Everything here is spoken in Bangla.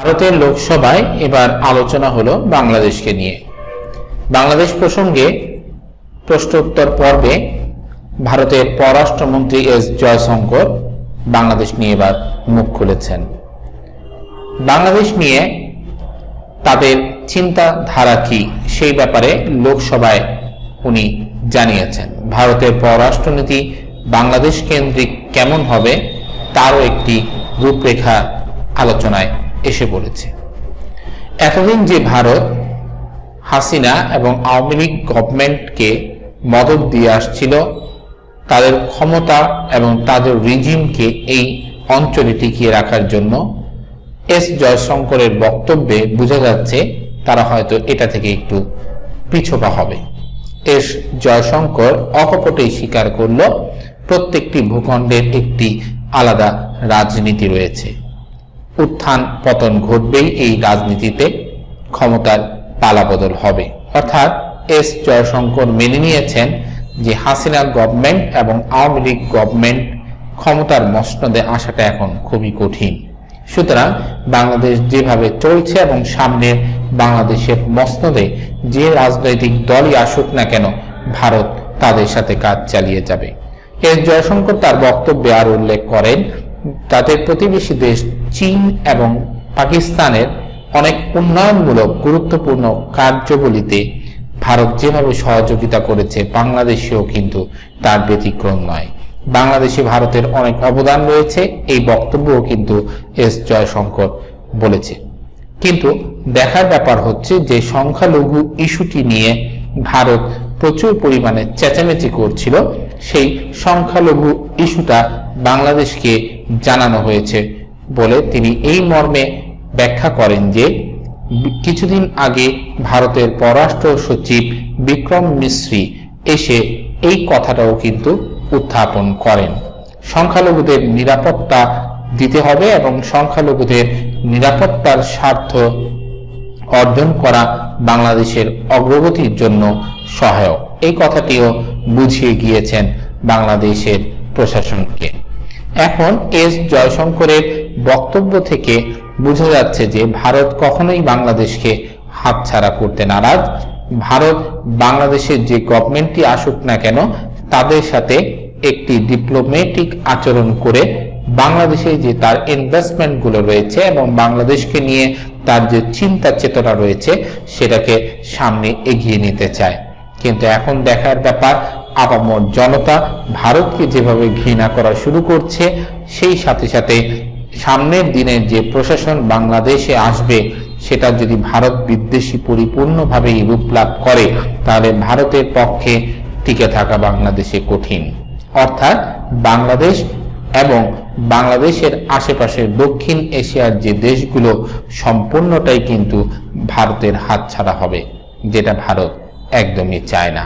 ভারতের লোকসভায় এবার আলোচনা হলো বাংলাদেশকে নিয়ে। বাংলাদেশ প্রসঙ্গে প্রশ্নোত্তর পর্বে ভারতের পররাষ্ট্রমন্ত্রী এস জয়শঙ্কর বাংলাদেশ নিয়ে এবার মুখ খুলেছেন। বাংলাদেশ নিয়ে তাদের চিন্তাধারা কি সেই ব্যাপারে লোকসভায় উনি জানিয়েছেন। ভারতের পররাষ্ট্রনীতি বাংলাদেশ কেন্দ্রিক কেমন হবে তারও একটি রূপরেখা আলোচনায় এসে পড়েছে। এতদিন যে ভারত হাসিনা এবং আওয়ামী লীগ গভর্নমেন্টকে মদদ দিয়ে আসছিল, তাদের ক্ষমতা এবং তাদের রিজিমকে এই অঞ্চলে টিকিয়ে রাখার জন্য এস জয়শঙ্করের বক্তব্যে বোঝা যাচ্ছে তারা হয়তো এটা থেকে একটু পিছপা হবে। এস জয়শঙ্কর অকপটেই স্বীকার করল প্রত্যেকটি ভূখণ্ডের একটি আলাদা রাজনীতি রয়েছে, উত্থান পতন ঘটবেই এই রাজনীতিতে, ক্ষমতার পালাবদল হবে। অর্থাৎ এস জয়শঙ্কর মেনে নিয়েছেন যে হাসিনা গভর্নমেন্ট এবং আওয়ামী লীগ গভর্নমেন্ট ক্ষমতার মসনদে আসাটা এখন খুবই কঠিন। সুতরাং বাংলাদেশ যেভাবে চলছে এবং সামনের বাংলাদেশের মসনদে যে রাজনৈতিক দলই আসুক না কেন, ভারত তাদের সাথে কাজ চালিয়ে যাবে। এস জয়শঙ্কর তার বক্তব্যে আর উল্লেখ করেন তাদের প্রতিবেশী দেশ চীন এবং পাকিস্তানের অনেক উন্নয়নমূলক গুরুত্বপূর্ণ কার্যাবলীতে ভারত যেভাবে সহযোগিতা করেছে, বাংলাদেশেও কিন্তু তার ব্যতিক্রম নয়। বাংলাদেশে ভারতের অনেক অবদান রয়েছে, এই বক্তব্যও কিন্তু এস জয়শঙ্কর বলেছে। কিন্তু দেখার ব্যাপার হচ্ছে যে সংখ্যালঘু ইস্যুটি নিয়ে ভারত প্রচুর পরিমাণে চেঁচামেচি করছিল, সেই সংখ্যালঘু ইস্যুটা বাংলাদেশকে জানানো হয়েছে বলে তিনি এই মর্মে ব্যাখ্যা করেন যে কিছুদিন আগে ভারতের পররাষ্ট্র সচিব বিক্রম মিশ্রি এসে এই কথাটাও কিন্তু উত্থাপন করেন। সংখ্যালঘুদের নিরাপত্তা দিতে হবে এবং সংখ্যালঘুদের নিরাপত্তার স্বার্থ অর্জন করা বাংলাদেশের অগ্রগতির জন্য সহায়ক, এই কথাটিও বুঝিয়ে গিয়েছেন বাংলাদেশের প্রশাসনকে। এখন এস জয়শঙ্করের বক্তব্য থেকে বোঝা যাচ্ছে যে ভারত কখনোই বাংলাদেশকে হাতছাড়া করতে নারাজ। ভারত বাংলাদেশের যে গভর্নমেন্টই আসুক না কেন তাদের সাথে একটি ডিপ্লোম্যাটিক আচরণ করে বাংলাদেশে যে তার ইনভেস্টমেন্টগুলো রয়েছে এবং বাংলাদেশকে নিয়ে তার যে চিন্তা চেতনা রয়েছে সেটাকে সামনে এগিয়ে নিতে চায়। কিন্তু এখন দেখার ব্যাপার, আপামর জনতা ভারতকে যেভাবে ঘৃণা করা শুরু করছে, সেই সাথে সাথে সামনের দিনের যে প্রশাসন বাংলাদেশে আসবে সেটা যদি ভারত বিদ্বেষী পরিপূর্ণভাবে রূপ লাভ করে, তাহলে ভারতের পক্ষে টিকে থাকা বাংলাদেশে কঠিন। অর্থাৎ বাংলাদেশ এবং বাংলাদেশের আশেপাশের দক্ষিণ এশিয়ার যে দেশগুলো সম্পূর্ণটাই কিন্তু ভারতের হাতছাড়া হবে, যেটা ভারত একদমই চায় না।